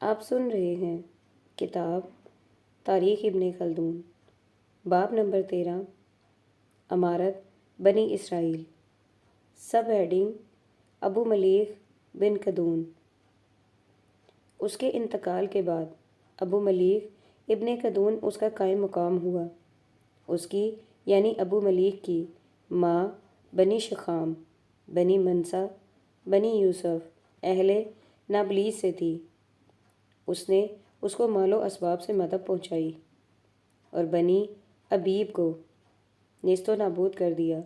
آپ سن رہے ہیں کتاب تاریخ ابن خلدون، باب نمبر 13، امارت بنی اسرائیل، سب ہیڈنگ ابو ملیح بن کدون۔ اس کے انتقال کے بعد ابو ملیح ابن کدون اس کا قائم مقام ہوا۔ اس کی یعنی ابو ملیح کی ماں بنی شخام، بنی منسا، بنی یوسف، اہل نابلیس سے تھی۔ اس نے اس کو مال و اسباب سے مدد پہنچائی اور بنی ابیب کو نیست و نابود کر دیا۔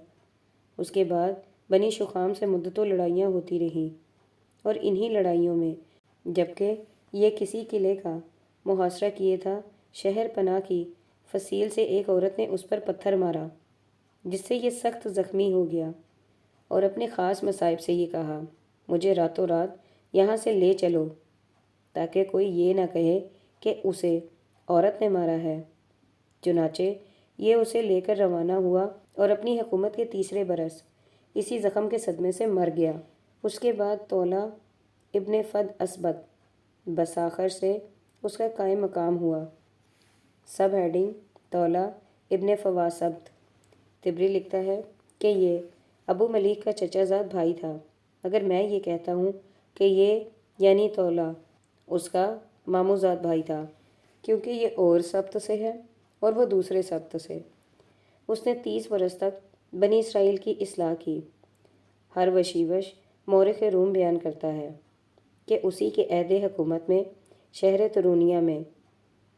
اس کے بعد بنی شخام سے مدتوں لڑائیاں ہوتی رہیں، اور انہی لڑائیوں میں جبکہ یہ کسی قلعے کا محاصرہ کیے تھا، شہر پناہ کی فصیل سے ایک عورت نے اس پر پتھر مارا، جس سے یہ سخت زخمی ہو گیا، اور اپنے خاص مصائب سے یہ کہا، مجھے راتوں رات یہاں سے لے چلو تاکہ کوئی یہ نہ کہے کہ اسے عورت نے مارا ہے۔ چنانچہ یہ اسے لے کر روانہ ہوا اور اپنی حکومت کے تیسرے برس اسی زخم کے صدمے سے مر گیا۔ اس کے بعد طولہ ابن فد اسبت بساخر سے اس کا قائم مقام ہوا۔ سب ہیڈنگ طولہ ابن فواسبت۔ طبری لکھتا ہے کہ یہ ابو ملیح کا چچا زاد بھائی تھا، مگر میں یہ کہتا ہوں کہ یہ یعنی طولہ اس کا ماموں زاد بھائی تھا، کیونکہ یہ اور سبت سے ہے اور وہ دوسرے سبت سے۔ اس نے 30 برس تک بنی اسرائیل کی اصلاح کی۔ ہر وشیوش مورخ روم بیان کرتا ہے کہ اسی کے عہد حکومت میں شہر ترونیہ میں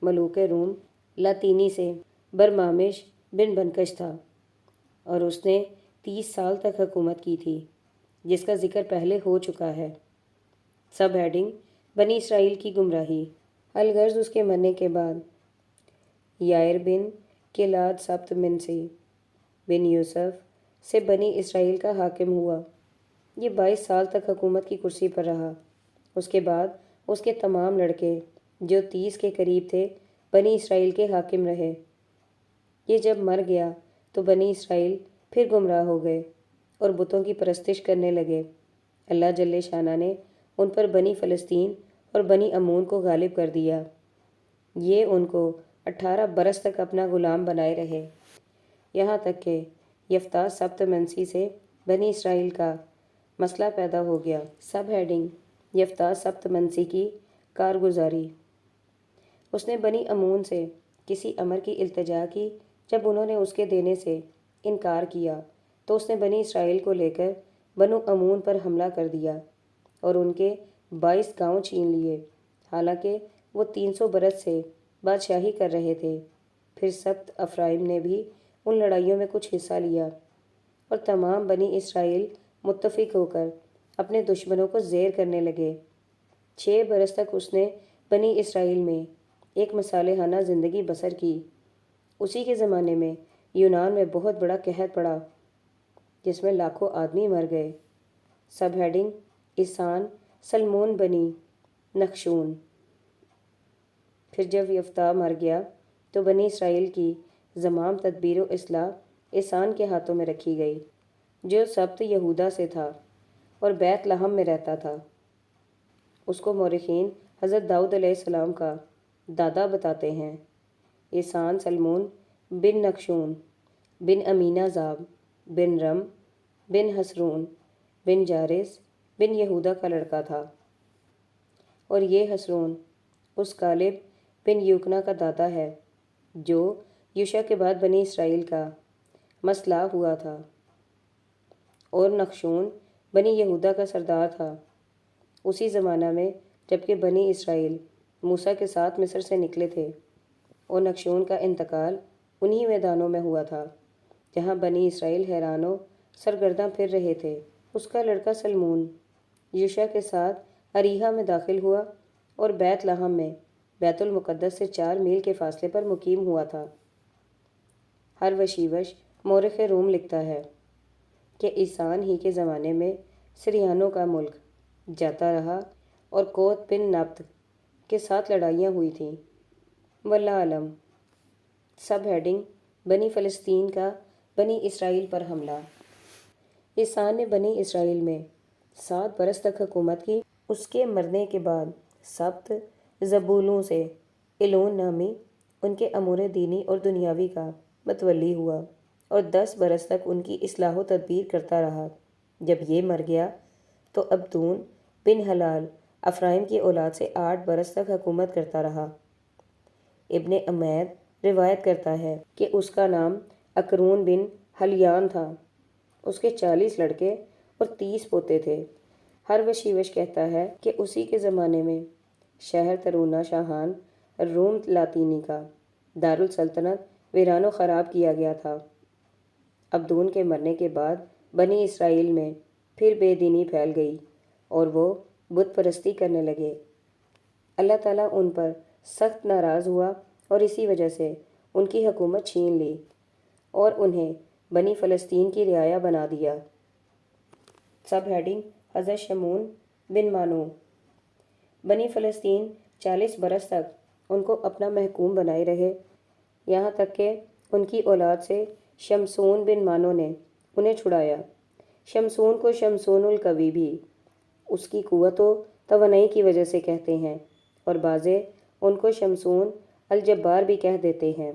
ملوک روم لاطینی سے برمامش بن بنکش تھا، اور اس نے 30 سال تک حکومت کی تھی، جس کا ذکر پہلے ہو چکا ہے۔ سب ہیڈنگ بنی اسرائیل کی گمراہی۔ الغرض اس کے مرنے کے بعد یائر بن کلاد سبت منسی بن یوسف سے بنی اسرائیل کا حاکم ہوا۔ یہ 22 سال تک حکومت کی کرسی پر رہا۔ اس کے بعد اس کے تمام لڑکے جو 30 کے قریب تھے بنی اسرائیل کے حاکم رہے۔ یہ جب مر گیا تو بنی اسرائیل پھر گمراہ ہو گئے اور بتوں کی پرستش کرنے لگے۔ اللہ جل شانہ نے ان پر بنی فلسطین اور بنی امون کو غالب کر دیا۔ یہ ان کو 18 برس تک اپنا غلام بنائے رہے، یہاں تک کہ یفتح سبت منسی سے بنی اسرائیل کا مسئلہ پیدا ہو گیا۔ سب ہیڈنگ یفتح سبت منسی کی کارگزاری۔ اس نے بنی امون سے کسی امر کی التجا کی۔ جب انہوں نے اس کے دینے سے انکار کیا تو اس نے بنی اسرائیل کو لے کر بنو امون پر حملہ کر دیا اور ان کے 22 گاؤں چھین لیے، حالانکہ وہ 300 برس سے بادشاہی کر رہے تھے۔ پھر سبت افرائیم نے بھی ان لڑائیوں میں کچھ حصہ لیا، اور تمام بنی اسرائیل متفق ہو کر اپنے دشمنوں کو زیر کرنے لگے۔ 6 برس تک اس نے بنی اسرائیل میں ایک مصالحانہ زندگی بسر کی۔ اسی کے زمانے میں یونان میں بہت بڑا قحط پڑا، جس میں لاکھوں آدمی مر گئے۔ سب ہیڈنگ احسان سلمون بنی نخشون۔ پھر جب یفتح مر گیا تو بنی اسرائیل کی زمام تدبیر و اصلاح احسان کے ہاتھوں میں رکھی گئی، جو سبت یہودا سے تھا اور بیت لحم میں رہتا تھا۔ اس کو مورخین حضرت داؤد علیہ السلام کا دادا بتاتے ہیں۔ احسان سلمون بن نخشون بن امینہ زاب بن رم بن حسرون بن جارس بن یہودا کا لڑکا تھا، اور یہ حسرون اس کالب بن یوکنا کا دادا ہے جو یوشع کے بعد بنی اسرائیل کا مسلاح ہوا تھا، اور نخشون بنی یہودا کا سردار تھا اسی زمانہ میں جبکہ بنی اسرائیل موسیٰ کے ساتھ مصر سے نکلے تھے، اور نخشون کا انتقال انہی میدانوں میں ہوا تھا جہاں بنی اسرائیل حیران و سرگرداں پھر رہے تھے۔ اس کا لڑکا سلمون یوشع کے ساتھ اریحا میں داخل ہوا اور بیت لحم میں بیت المقدس سے 4 میل کے فاصلے پر مقیم ہوا تھا۔ ہر وشیوش مورخ روم لکھتا ہے کہ احسان ہی کے زمانے میں سریانوں کا ملک جاتا رہا اور کوت بن نبت کے ساتھ لڑائیاں ہوئی تھیں۔ واللہ اعلم۔ سب ہیڈنگ بنی فلسطین کا بنی اسرائیل پر حملہ۔ احسان نے بنی اسرائیل میں 7 برس تک حکومت کی۔ اس کے مرنے کے بعد سبت زبولوں سے ایلون نامی ان کے امور دینی اور دنیاوی کا متولی ہوا اور 10 برس تک ان کی اصلاح و تدبیر کرتا رہا۔ جب یہ مر گیا تو عبدون بن حلال افرائیم کی اولاد سے 8 برس تک حکومت کرتا رہا۔ ابن امید روایت کرتا ہے کہ اس کا نام اکرون بن حلیان تھا۔ اس کے 40 لڑکے اور 30 پوتے تھے۔ ہر وشیوش کہتا ہے کہ اسی کے زمانے میں شہر ترونا شاہان روم لاطینی کا دارالسلطنت ویران و خراب کیا گیا تھا۔ عبدون کے مرنے کے بعد بنی اسرائیل میں پھر بے دینی پھیل گئی اور وہ بت پرستی کرنے لگے۔ اللہ تعالیٰ ان پر سخت ناراض ہوا اور اسی وجہ سے ان کی حکومت چھین لی اور انہیں بنی فلسطین کی رعایا بنا دیا۔ سب ہیڈنگ حضرت شمعون بن مانو۔ بنی فلسطین 40 برس تک ان کو اپنا محکوم بنائے رہے، یہاں تک کہ ان کی اولاد سے شمسون بن مانو نے انہیں چھڑایا۔ شمسون کو شمسون القوی بھی اس کی قوت و توانائی کی وجہ سے کہتے ہیں اور بعضے ان کو شمسون الجبار بھی کہہ دیتے ہیں۔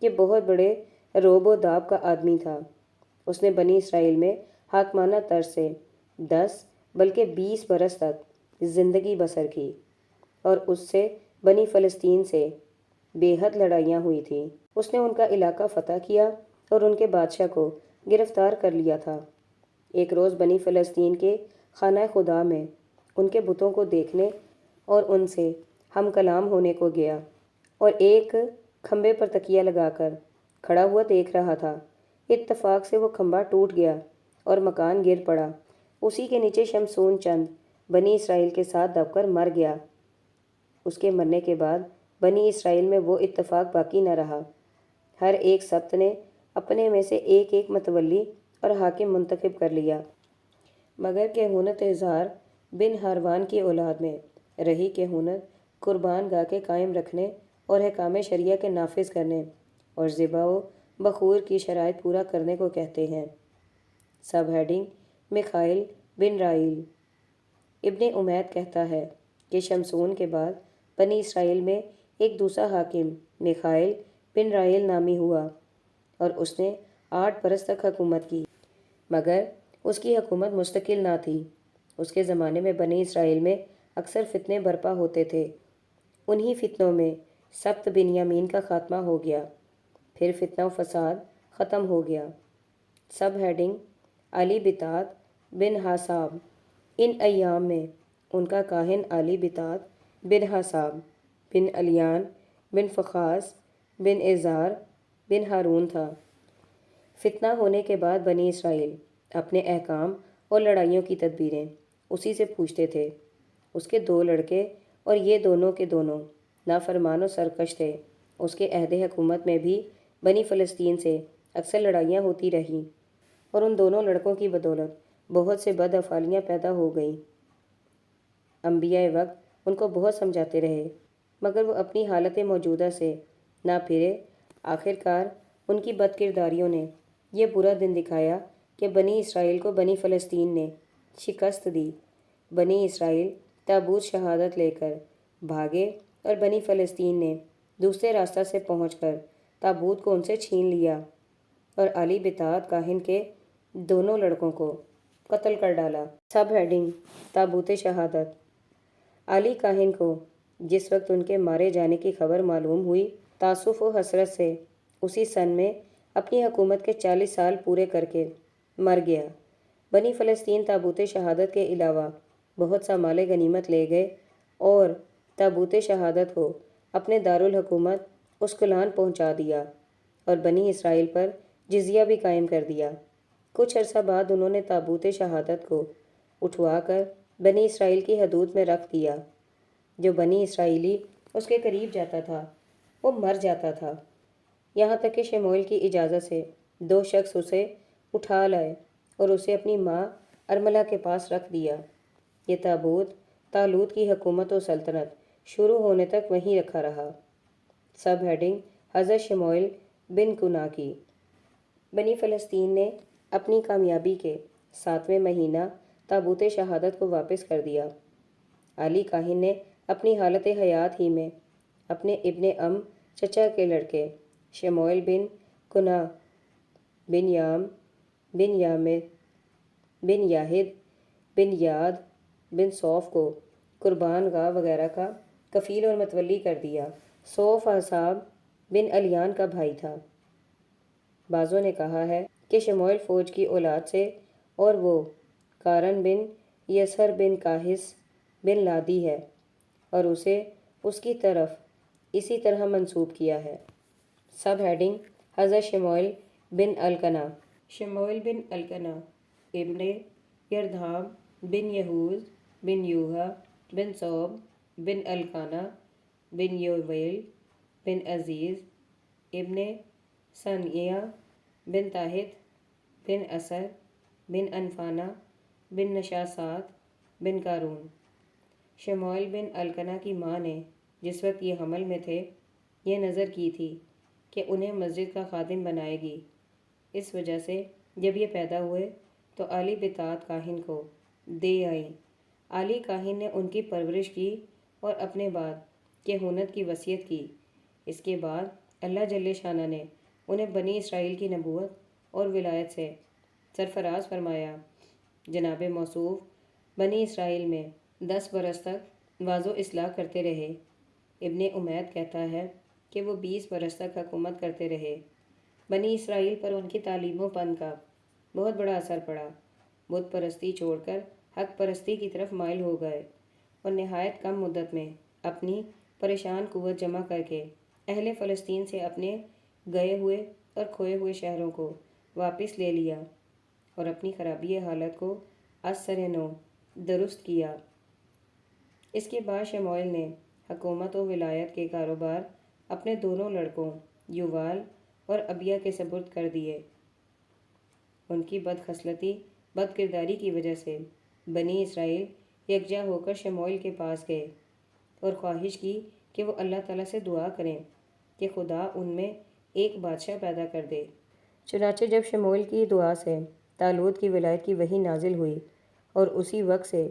یہ بہت بڑے روب و داب کا آدمی تھا۔ اس نے بنی اسرائیل میں حاکمانہ طرز سے 10 بلکہ 20 برس تک زندگی بسر کی اور اس سے بنی فلسطین سے بے حد لڑائیاں ہوئی تھیں۔ اس نے ان کا علاقہ فتح کیا اور ان کے بادشاہ کو گرفتار کر لیا تھا۔ ایک روز بنی فلسطین کے خانہ خدا میں ان کے بتوں کو دیکھنے اور ان سے ہم کلام ہونے کو گیا اور ایک کھمبے پر تکیہ لگا کر کھڑا ہوا دیکھ رہا تھا۔ اتفاق سے وہ کھمبا ٹوٹ گیا اور مکان گر پڑا۔ اسی کے نیچے شمسون چند بنی اسرائیل کے ساتھ دب کر مر گیا۔ اس کے مرنے کے بعد بنی اسرائیل میں وہ اتفاق باقی نہ رہا۔ ہر ایک سبت نے اپنے میں سے ایک ایک متولی اور حاکم منتخب کر لیا، مگر کہونت اظہار بن ہاروان کی اولاد میں رہی کہونت قربان گاہ کے قائم رکھنے اور احکام شریعہ کے نافذ کرنے اور ذبح و بخور کی شرائط پورا کرنے کو کہتے ہیں۔ سب ہیڈنگ میخائیل بن رائیل۔ ابن امید کہتا ہے کہ شمسون کے بعد بنی اسرائیل میں ایک دوسرا حاکم میخائیل بن رائیل نامی ہوا اور اس نے 8 برس تک حکومت کی، مگر اس کی حکومت مستقل نہ تھی۔ اس کے زمانے میں بنی اسرائیل میں اکثر فتنے برپا ہوتے تھے۔ انہی فتنوں میں سبت بنیامین کا خاتمہ ہو گیا، پھر فتنہ و فساد ختم ہو گیا۔ سب ہیڈنگ علی بطات بن حاساب۔ ان ایام میں ان کا کاہن علی بطات بن حاساب بن علیان بن فخاس بن ازار بن ہارون تھا۔ فتنہ ہونے کے بعد بنی اسرائیل اپنے احکام اور لڑائیوں کی تدبیریں اسی سے پوچھتے تھے۔ اس کے 2 لڑکے اور یہ دونوں کے دونوں نافرمان و سرکش تھے۔ اس کے عہد حکومت میں بھی بنی فلسطین سے اکثر لڑائیاں ہوتی رہیں اور ان دونوں لڑکوں کی بدولت بہت سے بد افعالیاں پیدا ہو گئیں۔ انبیاء وقت ان کو بہت سمجھاتے رہے مگر وہ اپنی حالت موجودہ سے نہ پھرے۔ آخر کار ان کی بد کرداریوں نے یہ برا دن دکھایا کہ بنی اسرائیل کو بنی فلسطین نے شکست دی۔ بنی اسرائیل تابوت شہادت لے کر بھاگے اور بنی فلسطین نے دوسرے راستہ سے پہنچ کر تابوت کو ان سے چھین لیا اور علی بطات کاہن کے دونوں لڑکوں کو قتل کر ڈالا۔ سب ہیڈنگ تابوت شہادت۔ علی کاہن کو جس وقت ان کے مارے جانے کی خبر معلوم ہوئی، تاسف و حسرت سے اسی سن میں اپنی حکومت کے 40 سال پورے کر کے مر گیا۔ بنی فلسطین تابوت شہادت کے علاوہ بہت سا مال غنیمت لے گئے اور تابوت شہادت کو اپنے دارالحکومت اسکلان پہنچا دیا اور بنی اسرائیل پر جزیہ بھی قائم کر دیا۔ کچھ عرصہ بعد انہوں نے تابوت شہادت کو اٹھوا کر بنی اسرائیل کی حدود میں رکھ دیا۔ جو بنی اسرائیلی اس کے قریب جاتا تھا وہ مر جاتا تھا، یہاں تک کہ شموئیل کی اجازت سے 2 شخص اسے اٹھا لائے اور اسے اپنی ماں ارملہ کے پاس رکھ دیا۔ یہ تابوت طالوت کی حکومت و سلطنت شروع ہونے تک وہیں رکھا رہا۔ سب ہیڈنگ حضرت شموئیل بن کنا کی۔ بنی فلسطین نے اپنی کامیابی کے 7ویں مہینہ تابوت شہادت کو واپس کر دیا۔ علی کاہن نے اپنی حالت حیات ہی میں اپنے ابن چچا کے لڑکے شموئیل بن کنہ بن یام بن یامد بن یاہد بن یاد بن صوف کو قربان گاہ وغیرہ کا کفیل اور متولی کر دیا۔ صوف اصحاب بن الیان کا بھائی تھا۔ بعضوں نے کہا ہے کہ شموئیل فوج کی اولاد سے اور وہ کارن بن یسر بن کاہس بن لادی ہے اور اسے اس کی طرف اسی طرح منسوب کیا ہے۔ سب ہیڈنگ حضرت شموئیل بن القنا۔ شموئیل بن القنا ابن یردہام بن یہوز بن یوحا بن صوب بن القانا بن یوویل بن عزیز ابن ثنیہ بن تاہت بن اسر بن انفانہ بن نشاسات بن کارون۔ شموئیل بن القنا کی ماں نے جس وقت یہ حمل میں تھے یہ نظر کی تھی کہ انہیں مسجد کا خادم بنائے گی۔ اس وجہ سے جب یہ پیدا ہوئے تو عالی بطاعت کاہن کو دے آئیں۔ عالی کاہن نے ان کی پرورش کی اور اپنے بعد کہونت کی وصیت کی۔ اس کے بعد اللہ جل شانہ نے انہیں بنی اسرائیل کی نبوت اور ولایت سے سرفراز فرمایا۔ جناب موصوف بنی اسرائیل میں 10 برس تک واضع اصلاح کرتے رہے۔ ابن امید کہتا ہے کہ وہ 20 برس تک حکومت کرتے رہے۔ بنی اسرائیل پر ان کی تعلیم و پند کا بہت بڑا اثر پڑا۔ بت پرستی چھوڑ کر حق پرستی کی طرف مائل ہو گئے اور نہایت کم مدت میں اپنی پریشان قوت جمع کر کے اہل فلسطین سے اپنے گئے ہوئے اور کھوئے ہوئے شہروں کو واپس لے لیا اور اپنی خرابی حالت کو از سر نو درست کیا۔ اس کے بعد شموئیل نے حکومت و ولایت کے کاروبار اپنے دونوں لڑکوں یوال اور ابیہ کے سپرد کر دیے۔ ان کی بدخصلتی بد کرداری کی وجہ سے بنی اسرائیل یکجا ہو کر شموئیل کے پاس گئے اور خواہش کی کہ وہ اللہ تعالیٰ سے دعا کریں کہ خدا ان میں ایک بادشاہ پیدا کر دے۔ چنانچہ جب شموئیل کی دعا سے طالوت کی ولایت کی وحی نازل ہوئی اور اسی وقت سے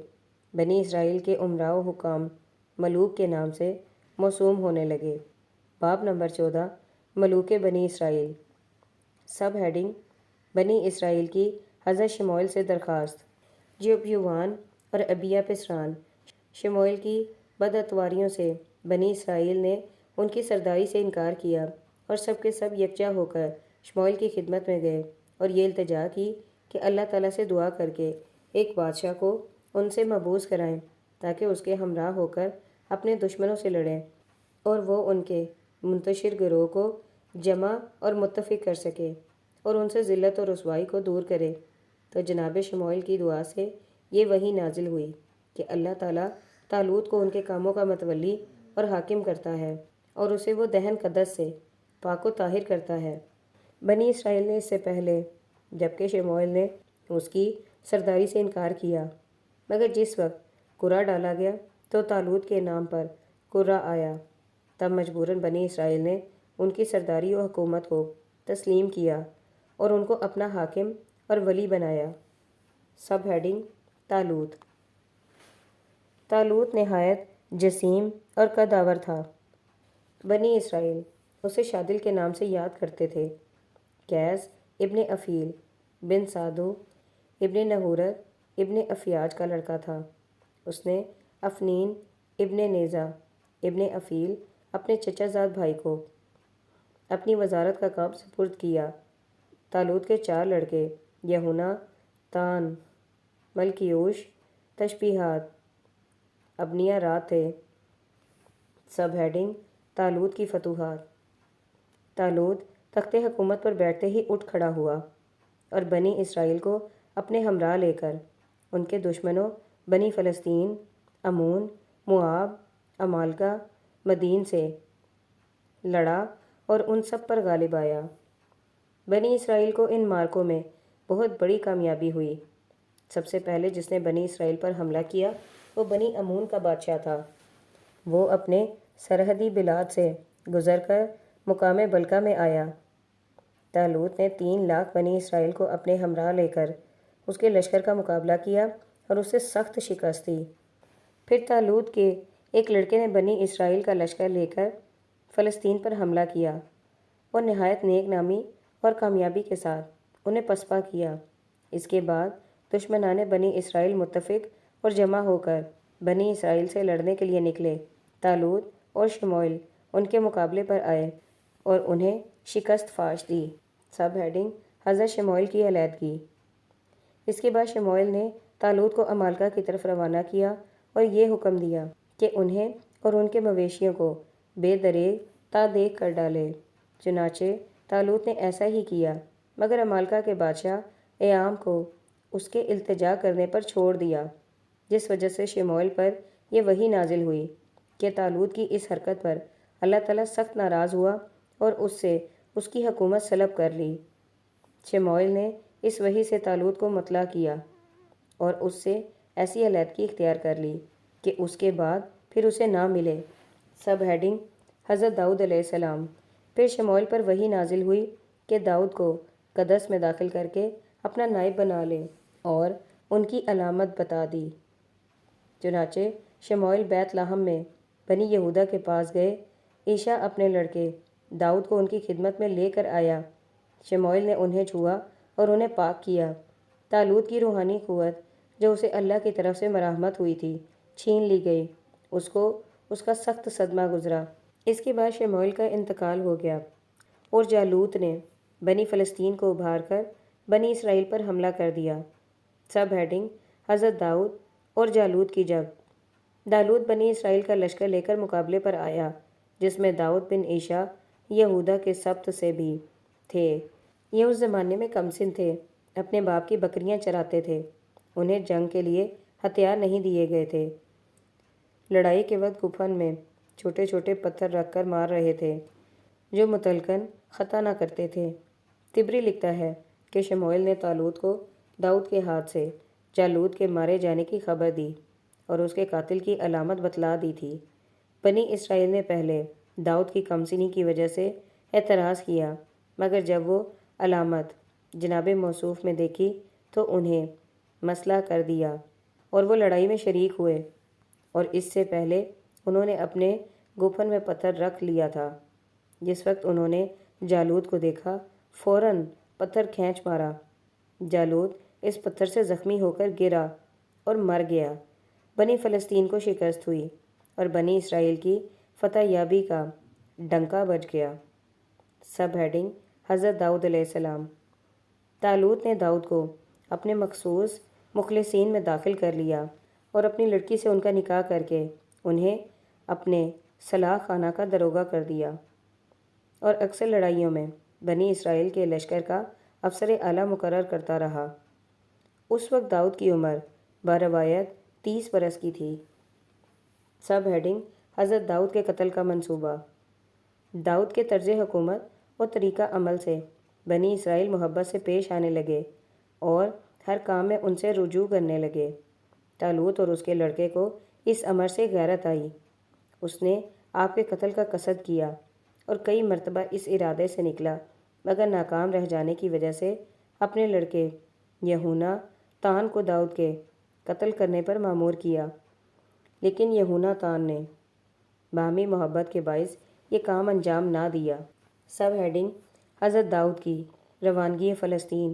بنی اسرائیل کے امراء و حکام ملوک کے نام سے موسوم ہونے لگے۔ باب نمبر 14 ملوک بنی اسرائیل۔ سب ہیڈنگ بنی اسرائیل کی حضرت شموئیل سے درخواست۔ جب یوان اور ابیہ پسران شموئیل کی بداتواریوں سے بنی اسرائیل نے ان کی سرداری سے انکار کیا اور سب کے سب یکجا ہو کر شموئیل کی خدمت میں گئے اور یہ التجا کی کہ اللہ تعالیٰ سے دعا کر کے ایک بادشاہ کو ان سے مبعوث کرائیں تاکہ اس کے ہمراہ ہو کر اپنے دشمنوں سے لڑیں اور وہ ان کے منتشر گروہ کو جمع اور متفق کر سکے اور ان سے ذلت اور رسوائی کو دور کرے۔ تو جناب شموئیل کی دعا سے یہ وحی نازل ہوئی کہ اللہ تعالیٰ طالوت کو ان کے کاموں کا متولی اور حاکم کرتا ہے اور اسے وہ دہن قدس سے پاک و طاہر کرتا ہے۔ بنی اسرائیل نے اس سے پہلے جبکہ شموئیل نے اس کی سرداری سے انکار کیا، مگر جس وقت قرعہ ڈالا گیا تو طالوت کے نام پر قرعہ آیا، تب مجبوراً بنی اسرائیل نے ان کی سرداری و حکومت کو تسلیم کیا اور ان کو اپنا حاکم اور ولی بنایا۔ سب ہیڈنگ طالوت۔ طالوت نہایت جسیم اور قدآور تھا۔ بنی اسرائیل اسے شادل کے نام سے یاد کرتے تھے۔ قیس ابن افیل بن سعدو ابن نحورت ابن افیاج کا لڑکا تھا۔ اس نے افنین ابن نیزہ ابن افیل اپنے چچا زاد بھائی کو اپنی وزارت کا کام سپرد کیا۔ طالوت کے 4 لڑکے یہونا، تان، ملکیوش، تشبیہات، ابنیہ رات تھے۔ سب ہیڈنگ طالوت کی فتوحات۔ طالوت تخت حکومت پر بیٹھتے ہی اٹھ کھڑا ہوا اور بنی اسرائیل کو اپنے ہمراہ لے کر ان کے دشمنوں بنی فلسطین، امون، موآب، عمالقہ، مدین سے لڑا اور ان سب پر غالب آیا۔ بنی اسرائیل کو ان مارکوں میں بہت بڑی کامیابی ہوئی۔ سب سے پہلے جس نے بنی اسرائیل پر حملہ کیا وہ بنی امون کا بادشاہ تھا۔ وہ اپنے سرحدی بلاد سے گزر کر مقام بلقا میں آیا۔ طالوت نے 3 لاکھ بنی اسرائیل کو اپنے ہمراہ لے کر اس کے لشکر کا مقابلہ کیا اور اسے سخت شکست دی۔ پھر طالوت کے ایک لڑکے نے بنی اسرائیل کا لشکر لے کر فلسطین پر حملہ کیا اور نہایت نیک نامی اور کامیابی کے ساتھ انہیں پسپا کیا۔ اس کے بعد دشمنان بنی اسرائیل متفق اور جمع ہو کر بنی اسرائیل سے لڑنے کے لیے نکلے۔ طالوت اور شموئیل ان کے مقابلے پر آئے اور انہیں شکست فاش دی۔ سب ہیڈنگ حضرت شموئیل کی علیحدگی۔ اس کے بعد شموئیل نے طالوت کو عمالقہ کی طرف روانہ کیا اور یہ حکم دیا کہ انہیں اور ان کے مویشیوں کو بے دریغ تا دیگ کر ڈالے۔ چنانچہ طالوت نے ایسا ہی کیا، مگر عمالقہ کے بادشاہ ایام کو اس کے التجا کرنے پر چھوڑ دیا، جس وجہ سے شموئیل پر یہ وحی نازل ہوئی کہ طالوت کی اس حرکت پر اللہ تعالیٰ سخت ناراض ہوا اور اس سے اس کی حکومت سلب کر لی۔ شموئیل نے اس وحی سے طالوت کو مطلع کیا اور اس سے ایسی علیحدگی اختیار کر لی کہ اس کے بعد پھر اسے نہ ملے۔ سب ہیڈنگ حضرت داؤد علیہ السلام۔ پھر شموئیل پر وحی نازل ہوئی کہ داؤد کو قدس میں داخل کر کے اپنا نائب بنا لے اور ان کی علامت بتا دی۔ چنانچہ شموئیل بیت لحم میں بنی یہودہ کے پاس گئے۔ عیشا اپنے لڑکے داؤد کو ان کی خدمت میں لے کر آیا۔ شموئیل نے انہیں چھوا اور انہیں پاک کیا۔ طالوت کی روحانی قوت جو اسے اللہ کی طرف سے مرحمت ہوئی تھی چھین لی گئی۔ اس کو اس کا سخت صدمہ گزرا۔ اس کے بعد شموئیل کا انتقال ہو گیا اور جالوت نے بنی فلسطین کو ابھار کر بنی اسرائیل پر حملہ کر دیا۔ سب ہیڈنگ حضرت داؤد اور جالوت کی جنگ۔ جالوت بنی اسرائیل کا لشکر لے کر مقابلے پر آیا، جس میں داؤد بن عیشا یہودہ کے سبت سے بھی تھے۔ یہ اس زمانے میں کم سن تھے، اپنے باپ کی بکریاں چراتے تھے۔ انہیں جنگ کے لیے ہتھیار نہیں دیے گئے تھے۔ لڑائی کے وقت گپھن میں چھوٹے چھوٹے پتھر رکھ کر مار رہے تھے، جو متلقن خطا نہ کرتے تھے۔ طبری لکھتا ہے کہ شموئیل نے طالوت کو داؤد کے ہاتھ سے جالوت کے مارے جانے کی خبر دی اور اس کے قاتل کی علامت بتلا دی تھی۔ بنی اسرائیل نے پہلے داؤد کی کمسنی کی وجہ سے اعتراض کیا، مگر جب وہ علامت جناب موصوف میں دیکھی تو انہیں مسلح کر دیا اور وہ لڑائی میں شریک ہوئے، اور اس سے پہلے انہوں نے اپنے گپھن میں پتھر رکھ لیا تھا۔ جس وقت انہوں نے جالوت کو دیکھا فوراً پتھر کھینچ مارا۔ جالوت اس پتھر سے زخمی ہو کر گرا اور مر گیا۔ بنی فلسطین کو شکست ہوئی اور بنی اسرائیل کی فتح یابی کا ڈنکا بج گیا۔ سب ہیڈنگ حضرت داؤد علیہ السلام۔ طالوت نے داؤد کو اپنے مخصوص مخلصین میں داخل کر لیا اور اپنی لڑکی سے ان کا نکاح کر کے انہیں اپنے صلاح خانہ کا داروغہ کر دیا، اور اکثر لڑائیوں میں بنی اسرائیل کے لشکر کا افسر اعلیٰ مقرر کرتا رہا۔ اس وقت داؤد کی عمر بروایت 30 برس کی تھی۔ سب ہیڈنگ حضرت داؤد کے قتل کا منصوبہ۔ داؤد کے طرز حکومت اور طریقہ عمل سے بنی اسرائیل محبت سے پیش آنے لگے اور ہر کام میں ان سے رجوع کرنے لگے۔ طالوت اور اس کے لڑکے کو اس امر سے غیرت آئی۔ اس نے آپ کے قتل کا قصد کیا اور کئی مرتبہ اس ارادے سے نکلا، مگر ناکام رہ جانے کی وجہ سے اپنے لڑکے یہونا تان کو داؤد کے قتل کرنے پر مامور کیا، لیکن یہونا تان نے باہمی محبت کے باعث یہ کام انجام نہ دیا۔ سب ہیڈنگ حضرت داؤد کی روانگی فلسطین۔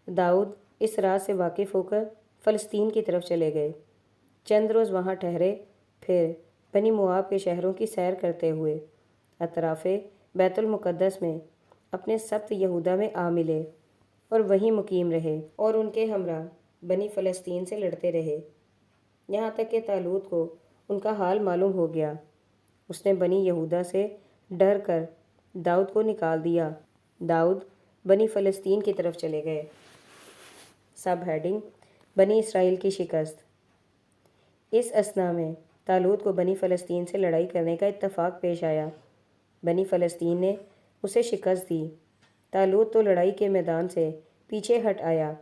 داؤد اس راز سے واقف ہو کر فلسطین کی طرف چلے گئے۔ چند روز وہاں ٹھہرے، پھر بنی مواب کے شہروں کی سیر کرتے ہوئے اطراف بیت المقدس میں اپنے سبت یہودہ میں آ ملے اور وہیں مقیم رہے اور ان کے ہمراہ بنی فلسطین سے لڑتے رہے، یہاں تک کہ طالوت کو ان کا حال معلوم ہو گیا۔ اس نے بنی یہودہ سے ڈر کر داؤد کو نکال دیا۔ داؤد بنی فلسطین کی طرف چلے گئے۔ سب ہیڈنگ بنی اسرائیل کی شکست۔ اس اثنا میں طالوت کو بنی فلسطین سے لڑائی کرنے کا اتفاق پیش آیا۔ بنی فلسطین نے اسے شکست دی۔ طالوت تو لڑائی کے میدان سے پیچھے ہٹ آیا۔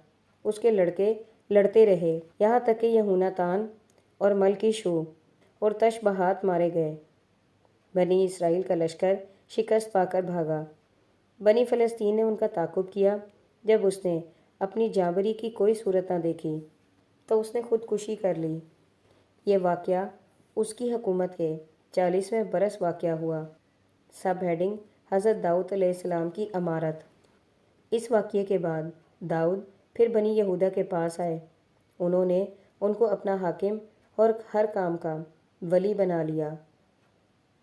اس کے لڑکے لڑتے رہے، یہاں تک کہ یہونا تان اور ملکی شو اور تشبہات مارے گئے۔ بنی اسرائیل کا لشکر شکست پا کر بھاگا۔ بنی فلسطین نے ان کا تعاقب کیا۔ جب اس نے اپنی جانبری کی کوئی صورت نہ دیکھی تو اس نے خودکشی کر لی۔ یہ واقعہ اس کی حکومت کے 40ویں برس واقع ہوا۔ سب ہیڈنگ حضرت داؤد علیہ السلام کی امارت۔ اس واقعے کے بعد داؤد پھر بنی یہودا کے پاس آئے۔ انہوں نے ان کو اپنا حاکم اور ہر کام کا ولی بنا لیا۔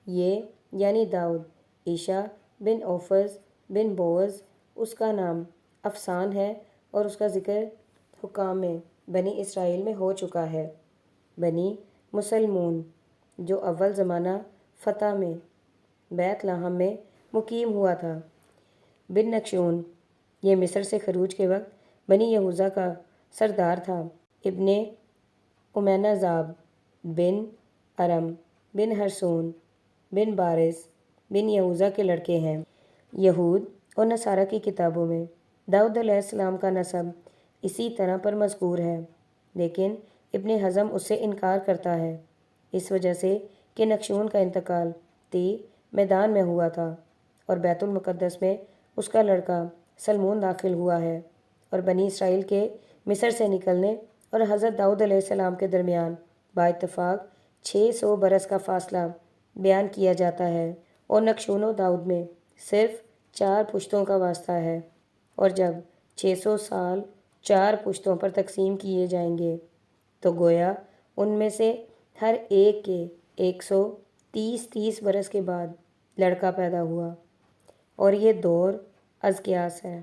یہ یعنی داؤد عیشا بن اوفز بن بوعز اس کا نام افسان ہے اور اس کا ذکر حکام میں بنی اسرائیل میں ہو چکا ہے۔ بنی مسلمون جو اول زمانہ فتح میں بیت لحم میں مقیم ہوا تھا۔ بن نکشون یہ مصر سے خروج کے وقت بنی یہوذا کا سردار تھا۔ ابن امینا-زاب بن ارم بن ہرسون بن بارس بن یہوذا کے لڑکے ہیں۔ یہود اور نصارہ کی کتابوں میں داؤد علیہ السلام کا نسب اسی طرح پر مذکور ہے، لیکن ابن حزم اس سے انکار کرتا ہے، اس وجہ سے کہ نکشون کا انتقال تی میدان میں ہوا تھا اور بیت المقدس میں اس کا لڑکا سلمون داخل ہوا ہے، اور بنی اسرائیل کے مصر سے نکلنے اور حضرت داؤد علیہ السلام کے درمیان باتفاق 600 برس کا فاصلہ بیان کیا جاتا ہے، اور نکشون و داؤد میں صرف 4 پشتوں کا واسطہ ہے، اور جب 600 سال 4 پشتوں پر تقسیم کیے جائیں گے تو گویا ان میں سے ہر ایک کے 130 برس کے بعد لڑکا پیدا ہوا، اور یہ دور از قیاس ہے۔